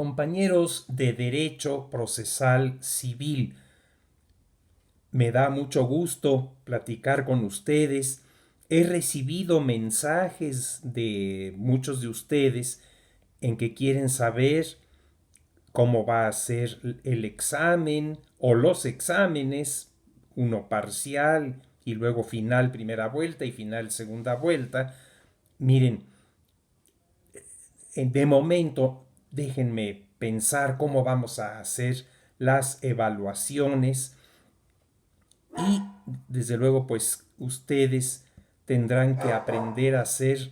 Compañeros de Derecho Procesal Civil, me da mucho gusto platicar con ustedes. He recibido mensajes de muchos de ustedes en que quieren saber cómo va a ser el examen o los exámenes, uno parcial y luego final primera vuelta y final segunda vuelta. Miren, de momento déjenme pensar cómo vamos a hacer las evaluaciones y desde luego pues ustedes tendrán que aprender a ser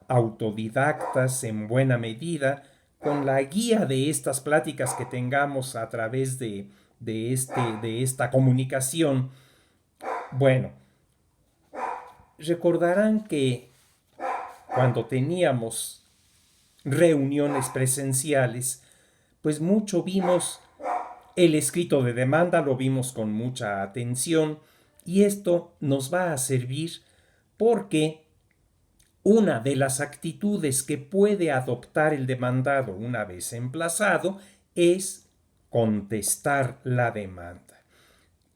autodidactas en buena medida con la guía de estas pláticas que tengamos a través de esta comunicación. Bueno, recordarán que cuando teníamos reuniones presenciales, pues mucho vimos el escrito de demanda, lo vimos con mucha atención y esto nos va a servir porque una de las actitudes que puede adoptar el demandado una vez emplazado es contestar la demanda.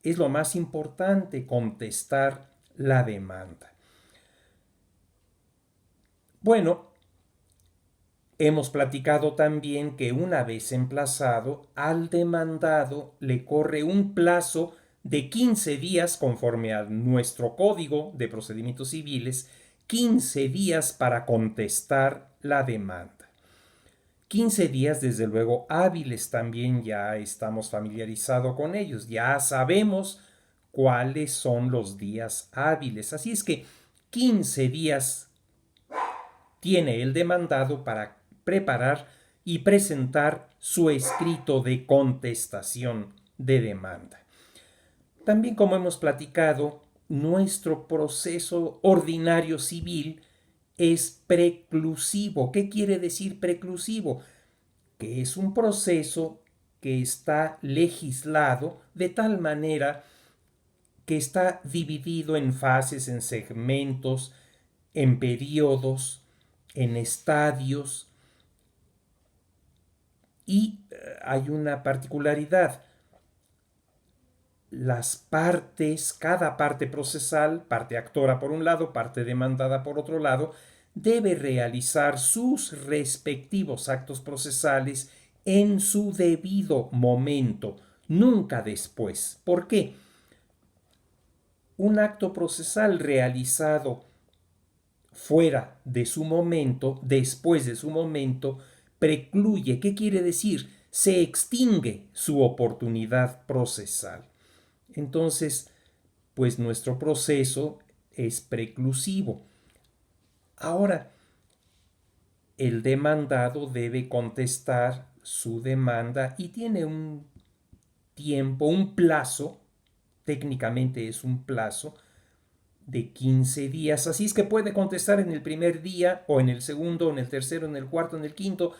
Es lo más importante, contestar la demanda. Bueno, hemos platicado también que una vez emplazado, al demandado le corre un plazo de 15 días conforme a nuestro Código de Procedimientos Civiles, 15 días para contestar la demanda. 15 días, desde luego, hábiles también ya estamos familiarizados con ellos, ya sabemos cuáles son los días hábiles. Así es que 15 días tiene el demandado para preparar y presentar su escrito de contestación de demanda. También, como hemos platicado, nuestro proceso ordinario civil es preclusivo. ¿Qué quiere decir preclusivo? Que es un proceso que está legislado de tal manera que está dividido en fases, en segmentos, en periodos, en estadios, y hay una particularidad. Las partes, cada parte procesal, parte actora por un lado, parte demandada por otro lado, debe realizar sus respectivos actos procesales en su debido momento, nunca después. ¿Por qué? Un acto procesal realizado fuera de su momento, después de su momento, precluye. ¿Qué quiere decir? Se extingue su oportunidad procesal. Entonces, pues nuestro proceso es preclusivo. Ahora, el demandado debe contestar su demanda y tiene un tiempo, un plazo, técnicamente es un plazo de 15 días. Así es que puede contestar en el primer día o en el segundo, en el tercero, en el cuarto, en el quinto,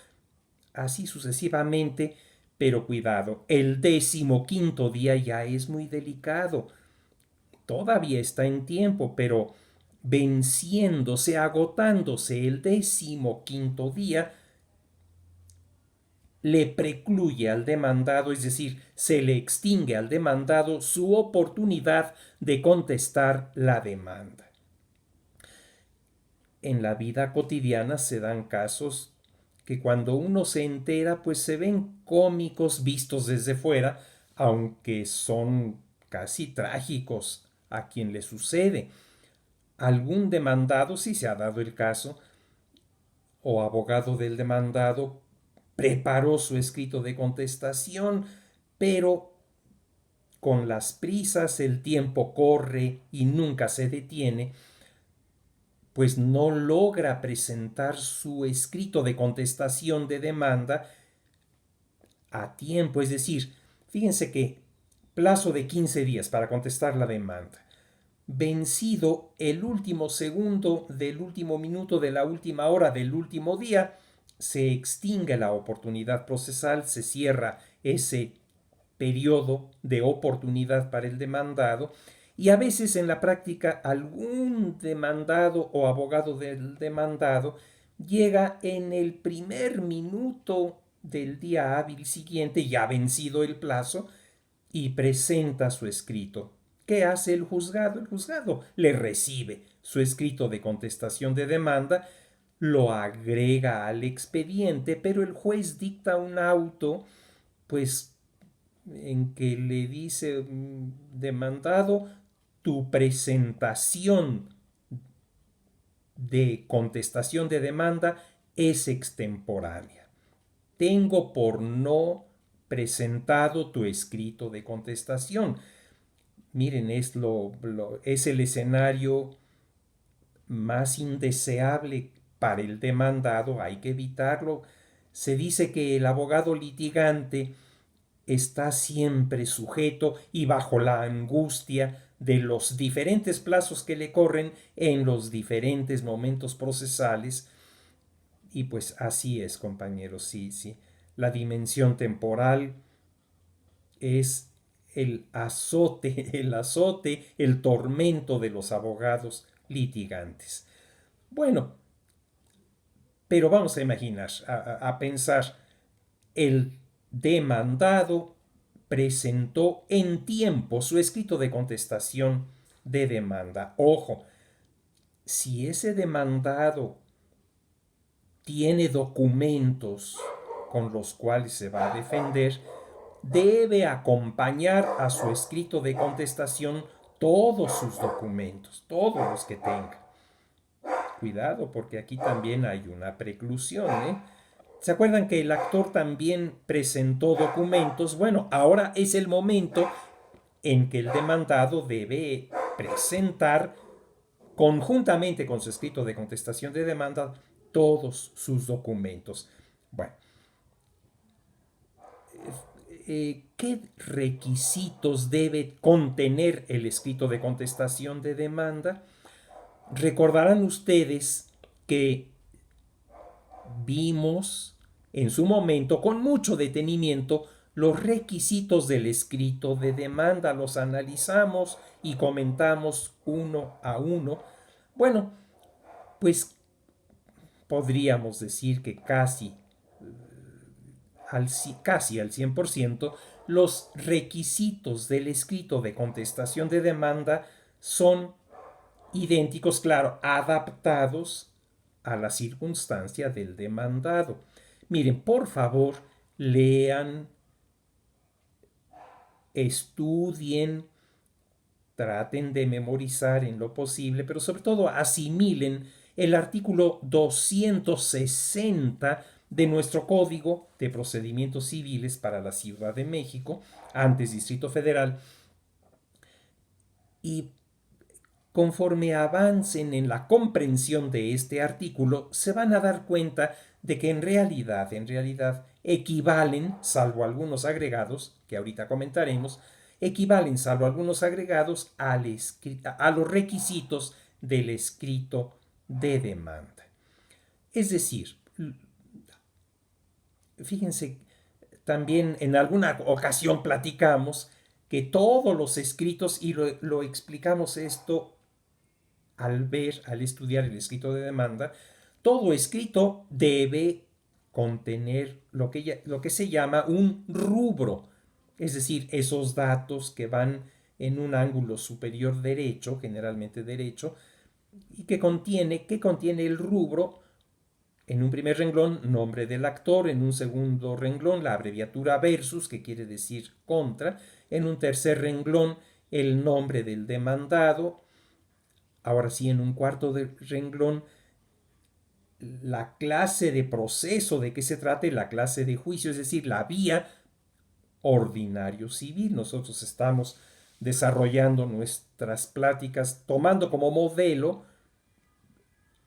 así sucesivamente. Pero cuidado, el 15º día ya es muy delicado. Todavía está en tiempo, pero venciéndose, agotándose el 15º día, le precluye al demandado, es decir, se le extingue al demandado su oportunidad de contestar la demanda. En la vida cotidiana se dan casos que cuando uno se entera, pues se ven cómicos vistos desde fuera, aunque son casi trágicos a quien le sucede. Algún demandado, si se ha dado el caso, o abogado del demandado, preparó su escrito de contestación, pero con las prisas el tiempo corre y nunca se detiene, pues no logra presentar su escrito de contestación de demanda a tiempo. Es decir, fíjense que plazo de 15 días para contestar la demanda. Vencido el último segundo del último minuto de la última hora del último día, se extingue la oportunidad procesal, se cierra ese periodo de oportunidad para el demandado y a veces en la práctica algún demandado o abogado del demandado llega en el primer minuto del día hábil siguiente, ya vencido el plazo, y presenta su escrito. ¿Qué hace el juzgado? El juzgado le recibe su escrito de contestación de demanda, lo agrega al expediente, pero el juez dicta un auto, pues, en que le dice, demandado, tu presentación de contestación de demanda es extemporánea. Tengo por no presentado tu escrito de contestación. Miren, es el escenario más indeseable para el demandado, hay que evitarlo. Se dice que el abogado litigante está siempre sujeto y bajo la angustia de los diferentes plazos que le corren en los diferentes momentos procesales. Y pues así es, compañeros, sí, sí. La dimensión temporal es el tormento de los abogados litigantes. Bueno, pero vamos a imaginar, a pensar, el demandado presentó en tiempo su escrito de contestación de demanda. Ojo, si ese demandado tiene documentos con los cuales se va a defender, debe acompañar a su escrito de contestación todos sus documentos, todos los que tenga. Cuidado, porque aquí también hay una preclusión, ¿eh? ¿Se acuerdan que el actor también presentó documentos? Bueno, ahora es el momento en que el demandado debe presentar conjuntamente con su escrito de contestación de demanda todos sus documentos. Bueno, ¿qué requisitos debe contener el escrito de contestación de demanda? Recordarán ustedes que vimos en su momento con mucho detenimiento los requisitos del escrito de demanda, los analizamos y comentamos uno a uno. Bueno, pues podríamos decir que casi al 100%, los requisitos del escrito de contestación de demanda son idénticos, claro, adaptados a la circunstancia del demandado. Miren, por favor, lean, estudien, traten de memorizar en lo posible, pero sobre todo asimilen el artículo 260 de nuestro Código de Procedimientos Civiles para la Ciudad de México, antes Distrito Federal, y conforme avancen en la comprensión de este artículo, se van a dar cuenta de que en realidad equivalen, salvo algunos agregados, que ahorita comentaremos, equivalen, salvo algunos agregados, a los requisitos del escrito de demanda. Es decir, fíjense, también en alguna ocasión platicamos que todos los escritos, y lo explicamos esto al estudiar el escrito de demanda, todo escrito debe contener lo que se llama un rubro, es decir, esos datos que van en un ángulo superior derecho, generalmente derecho, y que contiene el rubro. En un primer renglón, nombre del actor; en un segundo renglón, la abreviatura versus, que quiere decir contra; en un tercer renglón, el nombre del demandado; ahora sí, en un cuarto de renglón, la clase de proceso de que se trate, la clase de juicio, es decir, la vía ordinario civil. Nosotros estamos desarrollando nuestras pláticas tomando como modelo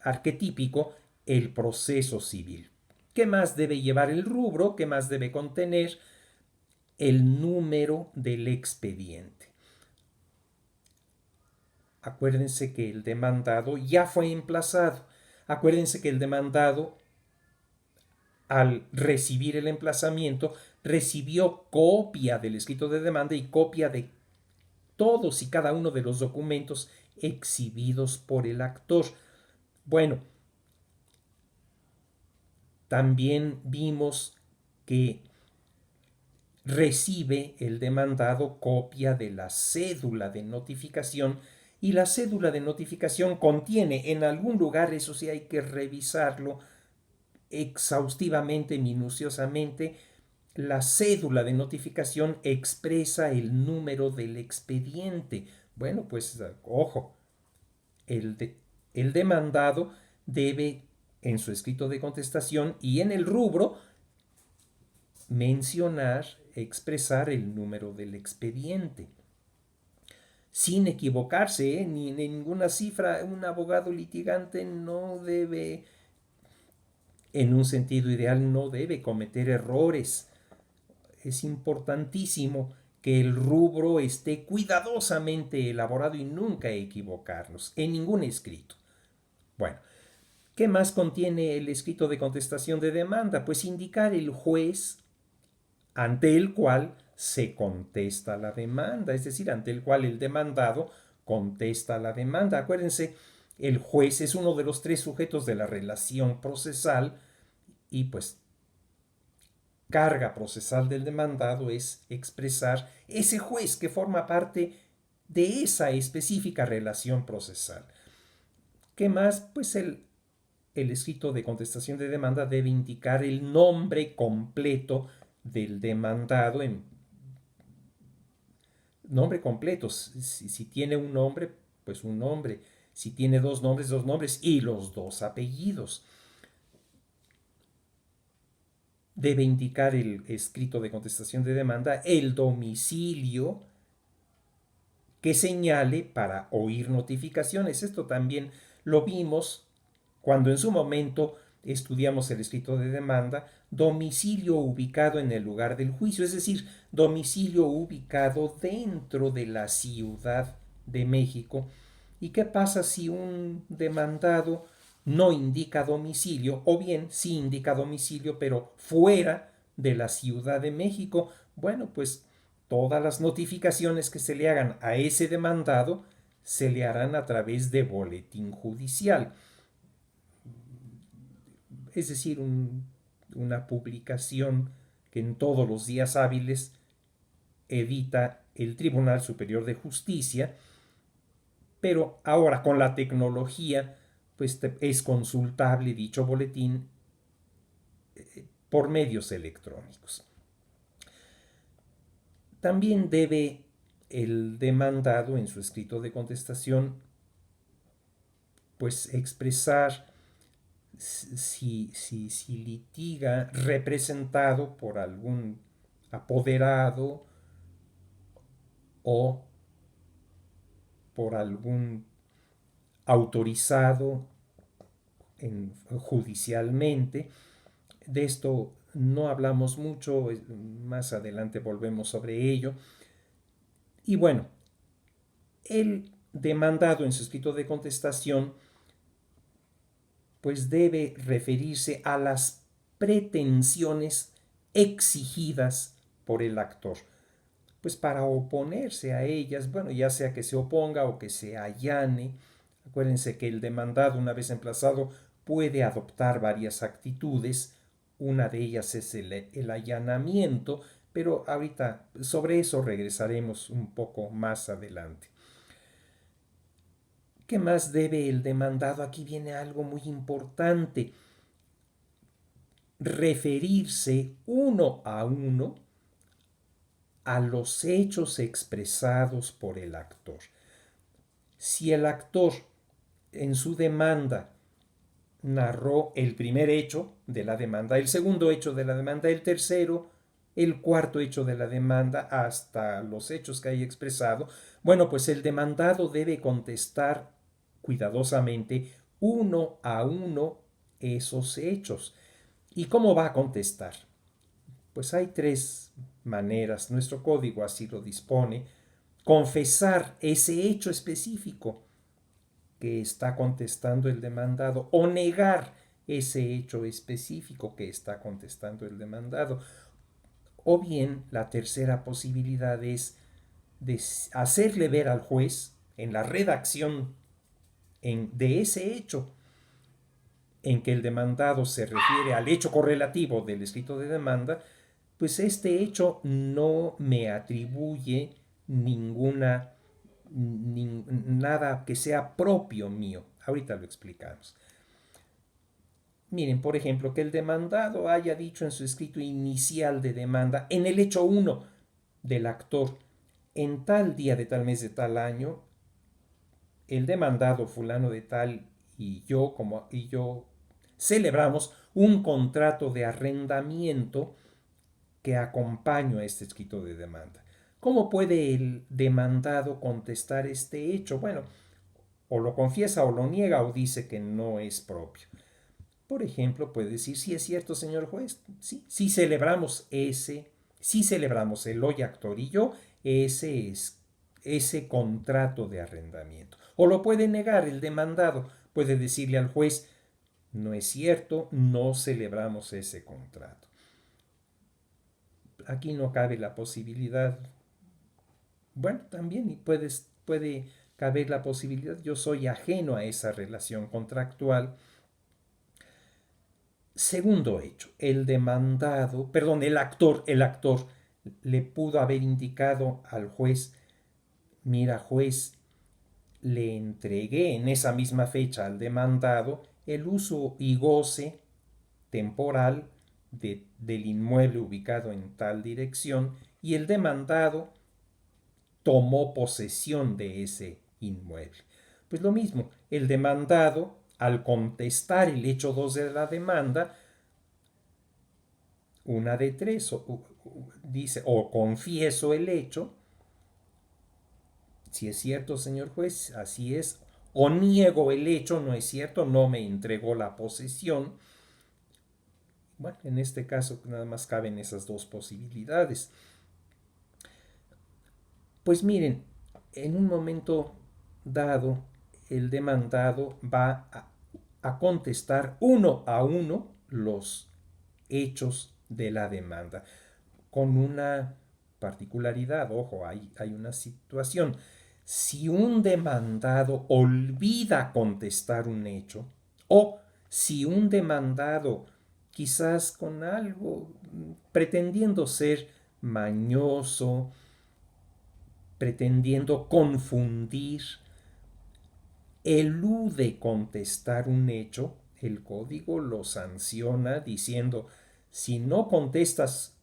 arquetípico el proceso civil. ¿Qué más debe llevar el rubro? ¿Qué más debe contener? El número del expediente. Acuérdense que el demandado ya fue emplazado. Acuérdense que el demandado, al recibir el emplazamiento, recibió copia del escrito de demanda y copia de todos y cada uno de los documentos exhibidos por el actor. Bueno, también vimos que recibe el demandado copia de la cédula de notificación, y la cédula de notificación contiene en algún lugar, eso sí hay que revisarlo exhaustivamente, minuciosamente, la cédula de notificación expresa el número del expediente. Bueno, pues ojo, el, de, el demandado debe en su escrito de contestación y en el rubro mencionar, expresar el número del expediente. Sin equivocarse, ni en ninguna cifra. Un abogado litigante no debe, en un sentido ideal, no debe cometer errores. Es importantísimo que el rubro esté cuidadosamente elaborado y nunca equivocarnos en ningún escrito. Bueno, ¿qué más contiene el escrito de contestación de demanda? Pues indicar el juez ante el cual se contesta la demanda, es decir, ante el cual el demandado contesta la demanda. Acuérdense, el juez es uno de los tres sujetos de la relación procesal y pues carga procesal del demandado es expresar ese juez que forma parte de esa específica relación procesal. ¿Qué más? Pues el escrito de contestación de demanda debe indicar el nombre completo del demandado, en nombre completo. Si tiene un nombre, pues un nombre. Si tiene dos nombres y los dos apellidos. Debe indicar el escrito de contestación de demanda el domicilio que señale para oír notificaciones. Esto también lo vimos cuando en su momento estudiamos el escrito de demanda. Domicilio ubicado en el lugar del juicio, es decir, domicilio ubicado dentro de la Ciudad de México. ¿Y qué pasa si un demandado no indica domicilio, o bien sí indica domicilio pero fuera de la Ciudad de México? Bueno, pues todas las notificaciones que se le hagan a ese demandado se le harán a través de boletín judicial, es decir, una publicación que en todos los días hábiles edita el Tribunal Superior de Justicia, pero ahora con la tecnología pues es consultable dicho boletín por medios electrónicos. También debe el demandado en su escrito de contestación pues expresar si litiga representado por algún apoderado o por algún autorizado judicialmente. De esto no hablamos mucho, más adelante volvemos sobre ello. Y bueno, el demandado en su escrito de contestación pues debe referirse a las pretensiones exigidas por el actor, pues para oponerse a ellas, bueno, ya sea que se oponga o que se allane. Acuérdense que el demandado, una vez emplazado, puede adoptar varias actitudes. Una de ellas es el allanamiento, pero ahorita sobre eso regresaremos un poco más adelante. ¿Qué más debe el demandado? Aquí viene algo muy importante. Referirse uno a los hechos expresados por el actor. Si el actor en su demanda narró el primer hecho de la demanda, el segundo hecho de la demanda, el tercero, el cuarto hecho de la demanda, hasta los hechos que haya expresado, bueno, pues el demandado debe contestar cuidadosamente uno a uno esos hechos. ¿Y cómo va a contestar? Pues hay tres maneras, nuestro código así lo dispone. Confesar ese hecho específico que está contestando el demandado o negar ese hecho específico que está contestando el demandado. O bien la tercera posibilidad es de hacerle ver al juez en la redacción de ese hecho en que el demandado se refiere al hecho correlativo del escrito de demanda, pues este hecho no me atribuye nada que sea propio mío. Ahorita lo explicamos. Miren, por ejemplo, que el demandado haya dicho en su escrito inicial de demanda, en el hecho 1 del actor, en tal día de tal mes de tal año, el demandado fulano de tal y yo celebramos un contrato de arrendamiento que acompaña a este escrito de demanda. ¿Cómo puede el demandado contestar este hecho? Bueno, o lo confiesa o lo niega o dice que no es propio. Por ejemplo, puede decir, sí es cierto, señor juez, sí celebramos sí celebramos el hoy actor y yo ese contrato de arrendamiento. O lo puede negar el demandado, puede decirle al juez, no es cierto, no celebramos ese contrato. Aquí no cabe la posibilidad. Bueno, también puede caber la posibilidad, yo soy ajeno a esa relación contractual. Segundo hecho, el actor le pudo haber indicado al juez, mira juez, le entregué en esa misma fecha al demandado el uso y goce temporal del inmueble ubicado en tal dirección y el demandado tomó posesión de ese inmueble. Pues lo mismo, el demandado, al contestar el hecho 2 de la demanda, una de tres, dice, o confieso el hecho, si es cierto, señor juez, así es, o niego el hecho, no es cierto, no me entregó la posesión. Bueno, en este caso nada más caben esas dos posibilidades. Pues miren, en un momento dado, el demandado va a contestar uno a uno los hechos de la demanda, con una particularidad, ojo, hay una situación. Si un demandado olvida contestar un hecho, o si un demandado quizás con algo pretendiendo ser mañoso, pretendiendo confundir, elude contestar un hecho, el código lo sanciona diciendo, si no contestas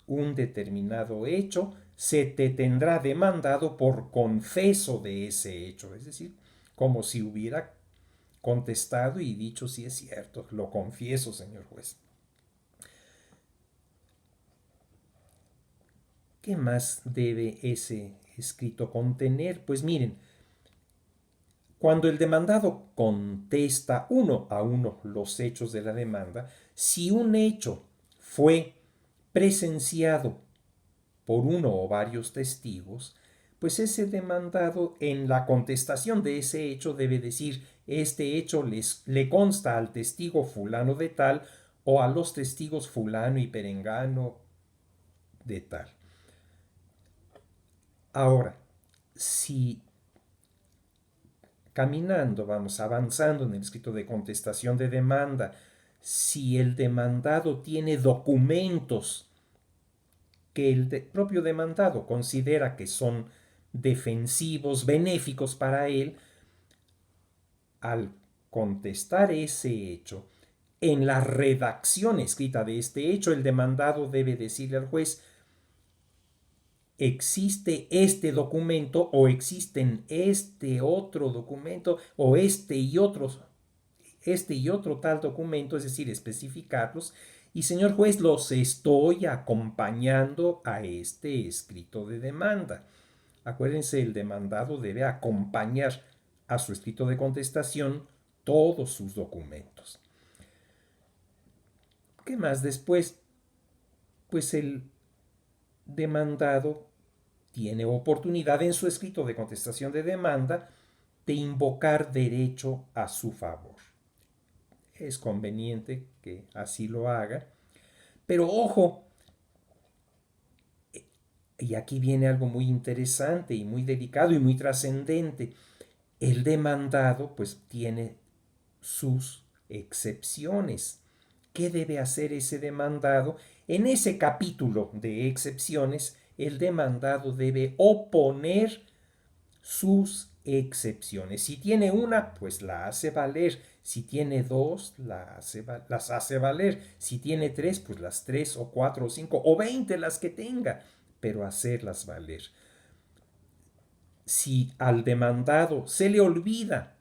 un determinado hecho, se te tendrá demandado por confeso de ese hecho. Es decir, como si hubiera contestado y dicho si es cierto, lo confieso, señor juez. ¿Qué más debe ese escrito contener? Pues miren, cuando el demandado contesta uno a uno los hechos de la demanda, si un hecho fue presenciado por uno o varios testigos, pues ese demandado en la contestación de ese hecho debe decir, este hecho le consta al testigo fulano de tal o a los testigos fulano y perengano de tal. Ahora, si caminando, vamos avanzando en el escrito de contestación de demanda, si el demandado tiene documentos que el propio demandado considera que son defensivos, benéficos para él, al contestar ese hecho, en la redacción escrita de este hecho, el demandado debe decirle al juez, existe este documento o existen este otro documento o este y otro tal documento, es decir, especificarlos. Y señor juez, los estoy acompañando a este escrito de demanda. Acuérdense, el demandado debe acompañar a su escrito de contestación todos sus documentos. ¿Qué más después? Pues el demandado tiene oportunidad en su escrito de contestación de demanda de invocar derecho a su favor. Es conveniente que así lo haga, pero ojo, y aquí viene algo muy interesante y muy delicado y muy trascendente. El demandado pues tiene sus excepciones. ¿Qué debe hacer ese demandado? En ese capítulo de excepciones, el demandado debe oponer sus excepciones. Si tiene una, pues la hace valer. Si tiene dos, las hace valer. Si tiene tres, pues las tres o cuatro o cinco o 20 las que tenga, pero hacerlas valer. Si al demandado se le olvida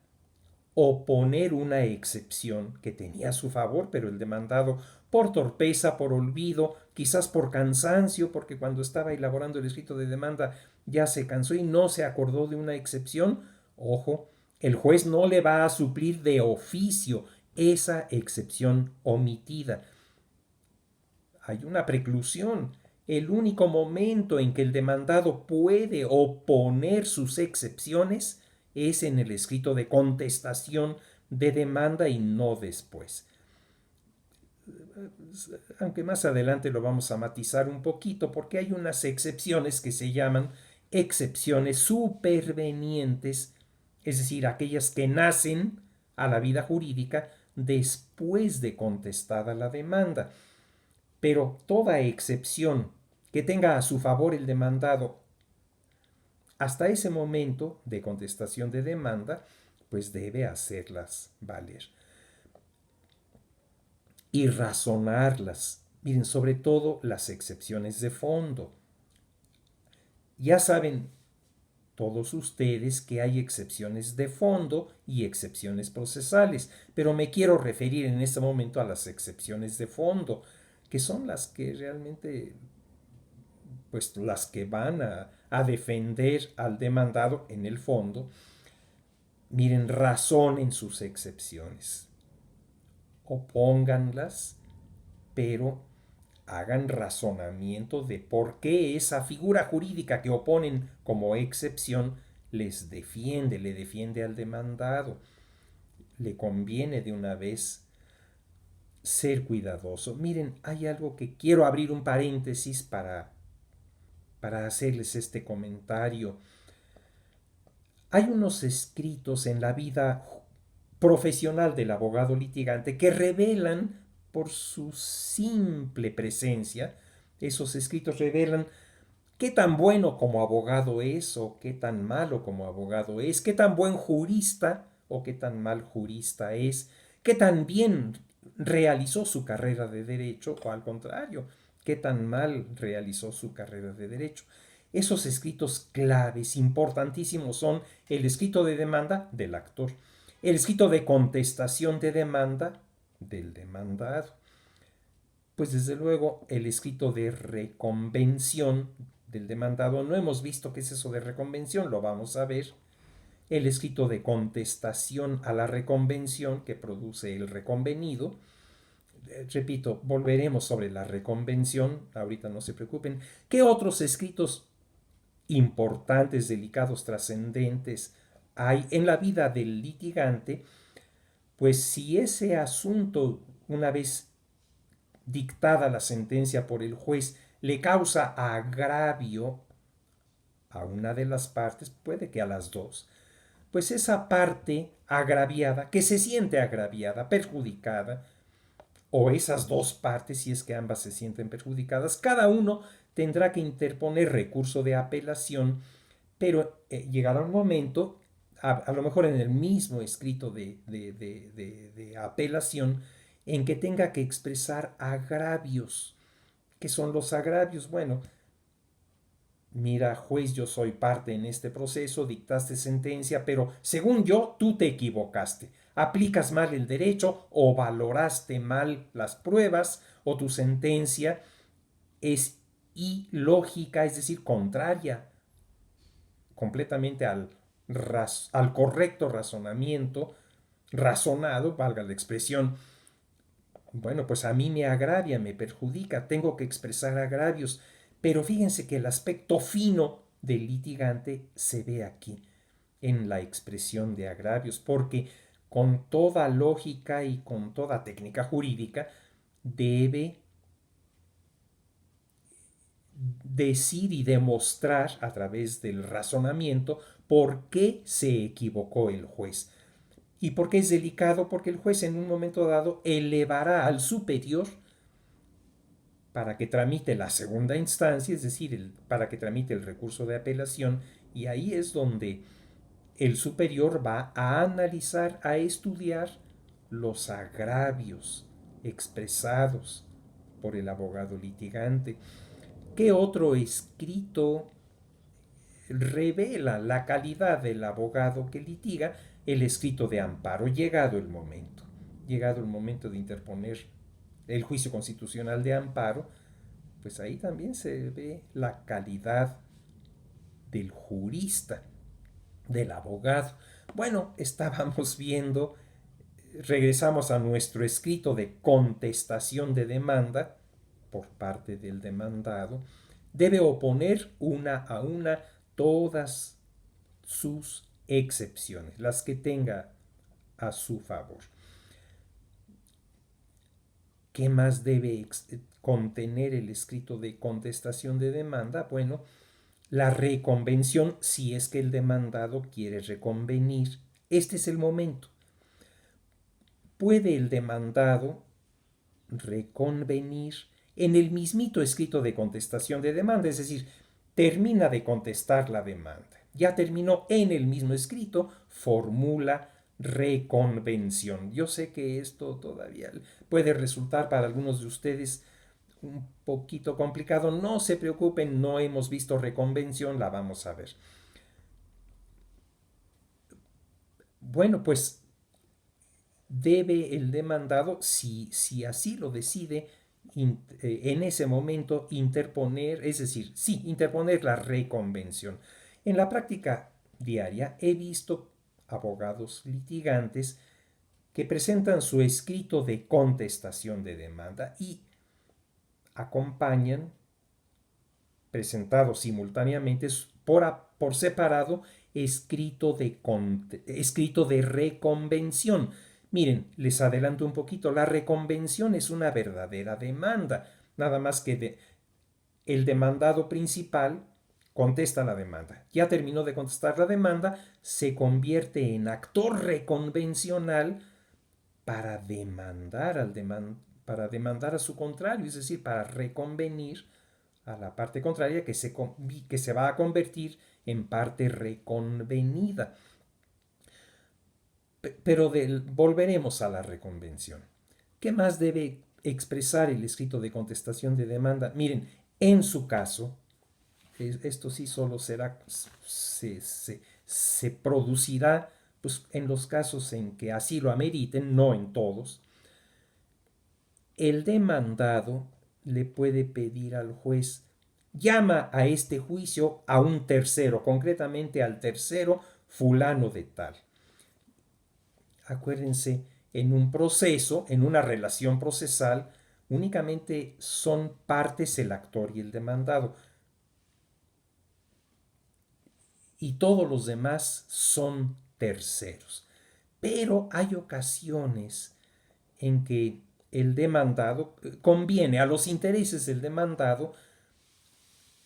oponer una excepción que tenía a su favor, pero el demandado por torpeza, por olvido, quizás por cansancio, porque cuando estaba elaborando el escrito de demanda ya se cansó y no se acordó de una excepción, ojo, el juez no le va a suplir de oficio esa excepción omitida. Hay una preclusión. El único momento en que el demandado puede oponer sus excepciones es en el escrito de contestación de demanda y no después. Aunque más adelante lo vamos a matizar un poquito porque hay unas excepciones que se llaman excepciones supervenientes, es decir, aquellas que nacen a la vida jurídica después de contestada la demanda. Pero toda excepción que tenga a su favor el demandado hasta ese momento de contestación de demanda, pues debe hacerlas valer y razonarlas. Miren, sobre todo las excepciones de fondo. Ya saben todos ustedes que hay excepciones de fondo y excepciones procesales, pero me quiero referir en este momento a las excepciones de fondo, que son las que realmente, pues las que van a defender al demandado en el fondo. Miren, razonen sus excepciones, opónganlas, pero hagan razonamiento de por qué esa figura jurídica que oponen como excepción les defiende, le defiende al demandado. Le conviene de una vez ser cuidadoso. Miren, hay algo que quiero abrir un paréntesis para hacerles este comentario. Hay unos escritos en la vida profesional del abogado litigante que revelan por su simple presencia, esos escritos revelan qué tan bueno como abogado es o qué tan malo como abogado es, qué tan buen jurista o qué tan mal jurista es, qué tan bien realizó su carrera de derecho o al contrario, qué tan mal realizó su carrera de derecho. Esos escritos claves, importantísimos, son el escrito de demanda del actor, el escrito de contestación de demanda del demandado, pues desde luego el escrito de reconvención del demandado. No hemos visto qué es eso de reconvención, lo vamos a ver. El escrito de contestación a la reconvención que produce el reconvenido. Repito, volveremos sobre la reconvención, ahorita no se preocupen. ¿Qué otros escritos importantes, delicados, trascendentes hay en la vida del litigante? Pues si ese asunto, una vez dictada la sentencia por el juez, le causa agravio a una de las partes, puede que a las dos, pues esa parte agraviada, que se siente agraviada, perjudicada, o esas dos partes, si es que ambas se sienten perjudicadas, cada uno tendrá que interponer recurso de apelación, pero llegará un momento, a lo mejor en el mismo escrito de apelación, en que tenga que expresar agravios. ¿Qué son los agravios? Bueno, mira, juez, yo soy parte en este proceso, dictaste sentencia, pero según yo, tú te equivocaste. Aplicas mal el derecho o valoraste mal las pruebas o tu sentencia es ilógica, es decir, contraria completamente al correcto razonamiento, razonado, valga la expresión. Bueno, pues a mí me agravia, me perjudica, tengo que expresar agravios, pero fíjense que el aspecto fino del litigante se ve aquí, en la expresión de agravios, porque con toda lógica y con toda técnica jurídica debe decir y demostrar a través del razonamiento por qué se equivocó el juez. ¿Y por qué es delicado? Porque el juez en un momento dado elevará al superior para que tramite la segunda instancia, es decir, para que tramite el recurso de apelación, y ahí es donde el superior va a analizar, a estudiar los agravios expresados por el abogado litigante. ¿Qué otro escrito revela la calidad del abogado que litiga? El escrito de amparo, llegado el momento de interponer el juicio constitucional de amparo, pues ahí también se ve la calidad del jurista, del abogado. Bueno, estábamos viendo, regresamos a nuestro escrito de contestación de demanda por parte del demandado. Debe oponer una a una todas sus excepciones, las que tenga a su favor. ¿Qué más debe contener el escrito de contestación de demanda? Bueno, la reconvención, si es que el demandado quiere reconvenir. Este es el momento. ¿Puede el demandado reconvenir en el mismito escrito de contestación de demanda? Es decir, termina de contestar la demanda. Ya terminó en el mismo escrito, formula reconvención. Yo sé que esto todavía puede resultar para algunos de ustedes un poquito complicado. No se preocupen, no hemos visto reconvención, la vamos a ver. Bueno, pues debe el demandado, si así lo decide, en ese momento interponer, es decir, sí, interponer la reconvención. En la práctica diaria he visto abogados litigantes que presentan su escrito de contestación de demanda y acompañan, presentados simultáneamente por separado, escrito de reconvención. Miren, les adelanto un poquito, la reconvención es una verdadera demanda, nada más que el demandado principal contesta la demanda. Ya terminó de contestar la demanda, se convierte en actor reconvencional para demandar para demandar a su contrario, es decir, para reconvenir a la parte contraria que se va a convertir en parte reconvenida. Pero volveremos a la reconvención. ¿Qué más debe expresar el escrito de contestación de demanda? Miren, en su caso, esto sí solo se producirá pues, en los casos en que así lo ameriten, no en todos. El demandado le puede pedir al juez: llama a este juicio a un tercero, concretamente al tercero fulano de tal. Acuérdense, en un proceso, en una relación procesal, únicamente son partes el actor y el demandado, y todos los demás son terceros. Pero hay ocasiones en que el demandado conviene a los intereses del demandado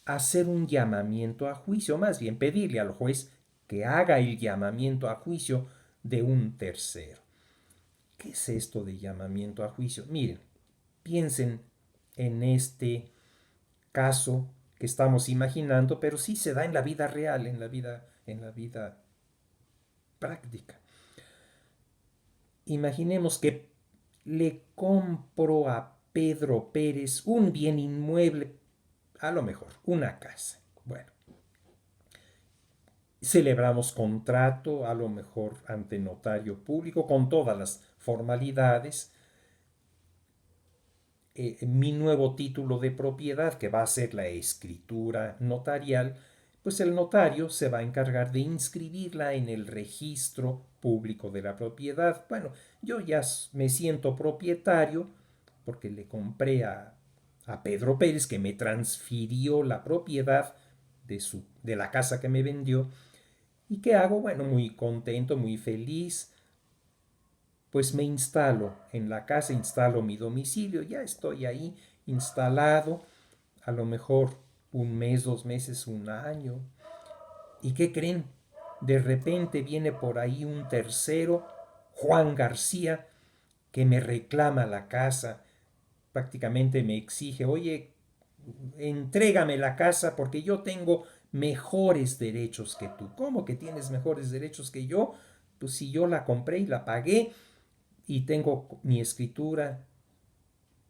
hacer un llamamiento a juicio, más bien pedirle al juez que haga el llamamiento a juicio de un tercero. ¿Qué es esto de llamamiento a juicio? Miren, piensen en este caso que estamos imaginando, pero sí se da en la vida real, en la vida práctica. Imaginemos que le compro a Pedro Pérez un bien inmueble, a lo mejor una casa. Bueno, celebramos contrato, a lo mejor ante notario público, con todas las formalidades. Mi nuevo título de propiedad, que va a ser la escritura notarial, pues el notario se va a encargar de inscribirla en el registro público de la propiedad. Bueno, yo ya me siento propietario porque le compré a Pedro Pérez, que me transfirió la propiedad de la casa que me vendió. ¿Y qué hago? Bueno, muy contento, muy feliz. Pues me instalo en la casa, instalo mi domicilio, ya estoy ahí instalado, a lo mejor un mes, 2 meses, un año. ¿Y qué creen? De repente viene por ahí un tercero, Juan García, que me reclama la casa, prácticamente me exige, oye, entrégame la casa porque yo tengo mejores derechos que tú. ¿Cómo que tienes mejores derechos que yo? Pues si yo la compré y la pagué y tengo mi escritura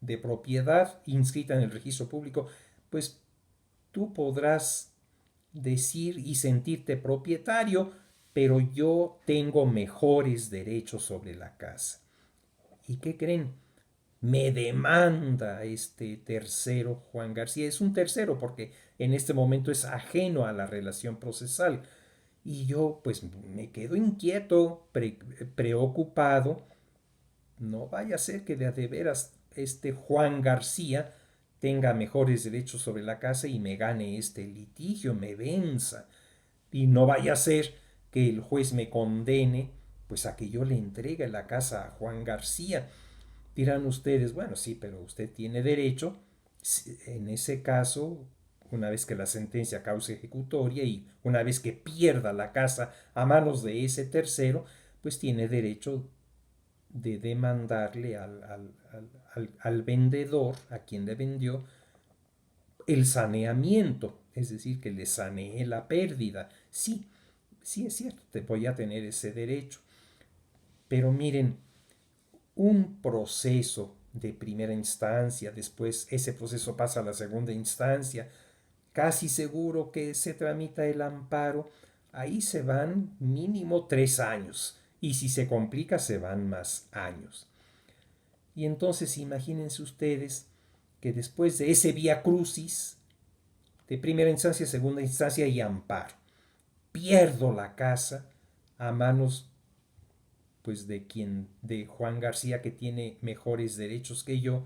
de propiedad inscrita en el registro público, pues tú podrás decir y sentirte propietario, pero yo tengo mejores derechos sobre la casa. ¿Y qué creen? Me demanda este tercero, Juan García. Es un tercero porque en este momento es ajeno a la relación procesal. Y yo pues me quedo inquieto, preocupado. No vaya a ser que de veras este Juan García tenga mejores derechos sobre la casa y me gane este litigio, me venza. Y no vaya a ser que el juez me condene pues a que yo le entregue la casa a Juan García. Dirán ustedes, bueno, sí, pero usted tiene derecho, en ese caso, una vez que la sentencia cause ejecutoria y una vez que pierda la casa a manos de ese tercero, pues tiene derecho de demandarle al vendedor, a quien le vendió, el saneamiento, es decir, que le sanee la pérdida. Sí, sí es cierto, te voy a tener ese derecho. Pero miren, un proceso de primera instancia, después ese proceso pasa a la segunda instancia, casi seguro que se tramita el amparo, ahí se van mínimo 3 años y si se complica se van más años. Y entonces imagínense ustedes que después de ese vía crucis, de primera instancia, segunda instancia y amparo, pierdo la casa a manos pues de Juan García, que tiene mejores derechos que yo,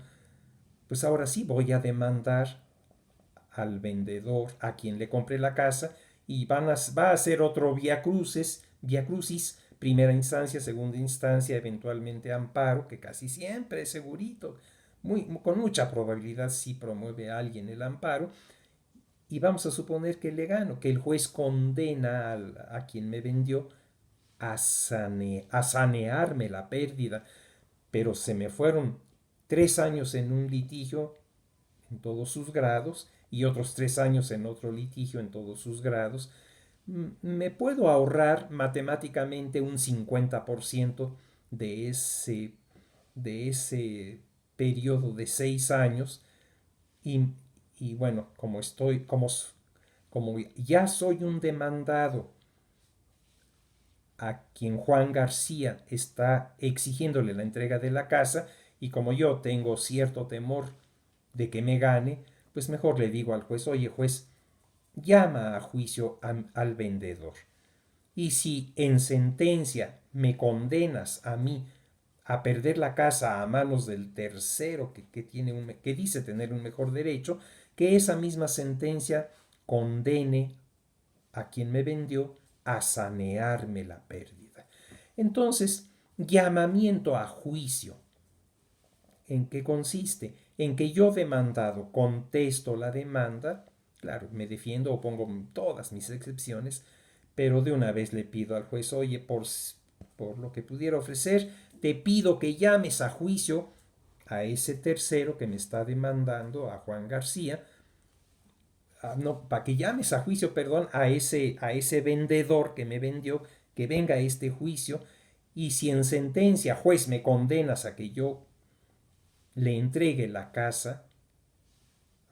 pues ahora sí voy a demandar al vendedor a quien le compré la casa y va a ser otro vía crucis, primera instancia, segunda instancia, eventualmente amparo, que casi siempre es segurito, con mucha probabilidad sí promueve a alguien el amparo, y vamos a suponer que le gano, que el juez condena a quien me vendió a sanearme la pérdida, pero se me fueron 3 años en un litigio en todos sus grados y otros 3 años en otro litigio en todos sus grados. Me puedo ahorrar matemáticamente un 50% de ese, de ese periodo de 6 años y, y bueno, como ya soy un demandado a quien Juan García está exigiéndole la entrega de la casa y como yo tengo cierto temor de que me gane, pues mejor le digo al juez, oye juez, llama a juicio al vendedor. Y si en sentencia me condenas a mí a perder la casa a manos del tercero que dice tener un mejor derecho, que esa misma sentencia condene a quien me vendió a sanearme la pérdida. Entonces, llamamiento a juicio. ¿En qué consiste? En que yo demandado contesto la demanda, claro, me defiendo o pongo todas mis excepciones, pero de una vez le pido al juez, oye, por lo que pudiera ofrecer, te pido que llames a juicio a ese tercero que me está demandando, a Juan García, no, para que llames a juicio, perdón, a ese vendedor que me vendió, que venga a este juicio, y si en sentencia, juez, me condenas a que yo le entregue la casa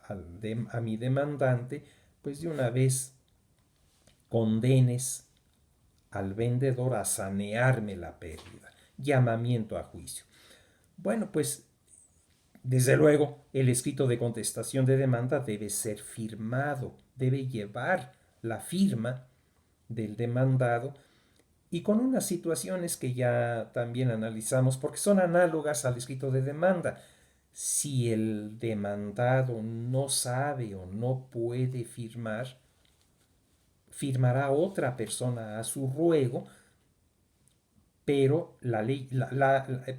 a mi demandante, pues de una vez condenes al vendedor a sanearme la pérdida. Llamamiento a juicio. Bueno, pues desde luego el escrito de contestación de demanda debe ser firmado, debe llevar la firma del demandado y con unas situaciones que ya también analizamos porque son análogas al escrito de demanda. Si el demandado no sabe o no puede firmar, firmará otra persona a su ruego, pero,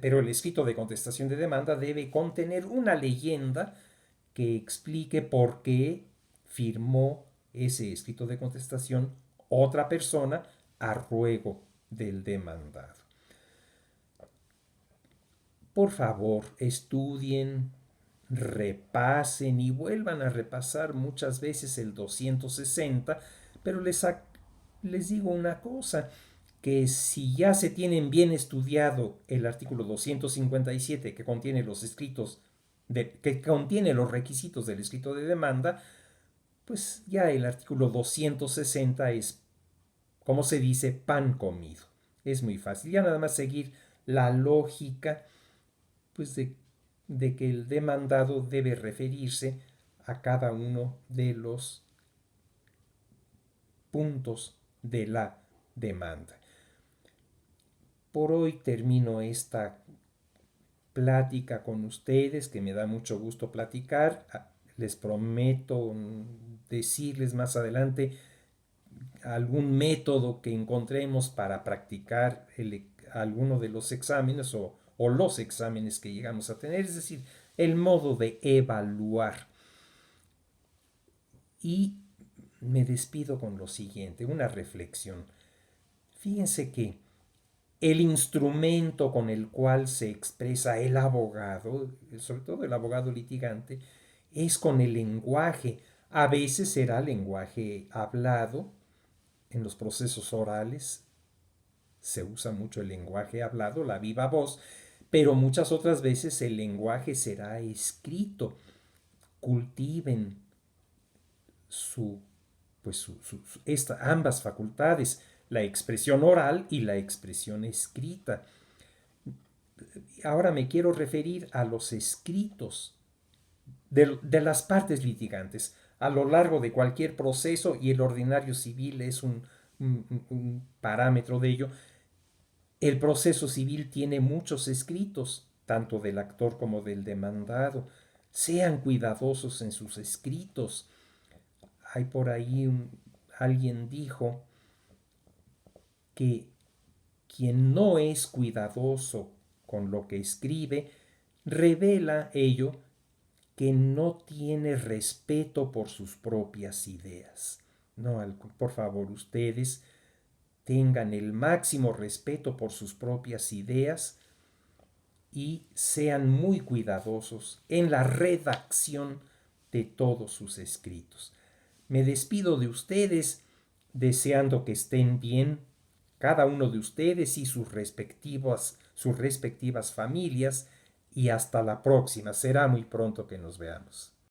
pero el escrito de contestación de demanda debe contener una leyenda que explique por qué firmó ese escrito de contestación otra persona a ruego del demandado. Por favor, estudien, repasen y vuelvan a repasar muchas veces el 260, pero les digo una cosa, que si ya se tienen bien estudiado el artículo 257 que contiene los escritos que contiene los requisitos del escrito de demanda, pues ya el artículo 260 es, como se dice, pan comido. Es muy fácil, ya nada más seguir la lógica pues de que el demandado debe referirse a cada uno de los puntos de la demanda. Por hoy termino esta plática con ustedes, que me da mucho gusto platicar. Les prometo decirles más adelante algún método que encontremos para practicar alguno de los exámenes o los exámenes que llegamos a tener, es decir, el modo de evaluar. Y me despido con lo siguiente, una reflexión. Fíjense que el instrumento con el cual se expresa el abogado, sobre todo el abogado litigante, es con el lenguaje. A veces será lenguaje hablado. En los procesos orales se usa mucho el lenguaje hablado, la viva voz, pero muchas otras veces el lenguaje será escrito. Cultiven su, ambas facultades, la expresión oral y la expresión escrita. Ahora me quiero referir a los escritos de las partes litigantes a lo largo de cualquier proceso, y el ordinario civil es un parámetro de ello. El proceso civil tiene muchos escritos, tanto del actor como del demandado. Sean cuidadosos en sus escritos. Hay por ahí alguien dijo que quien no es cuidadoso con lo que escribe, revela ello que no tiene respeto por sus propias ideas. No, por favor, ustedes tengan el máximo respeto por sus propias ideas y sean muy cuidadosos en la redacción de todos sus escritos. Me despido de ustedes deseando que estén bien cada uno de ustedes y sus respectivas familias, y hasta la próxima. Será muy pronto que nos veamos.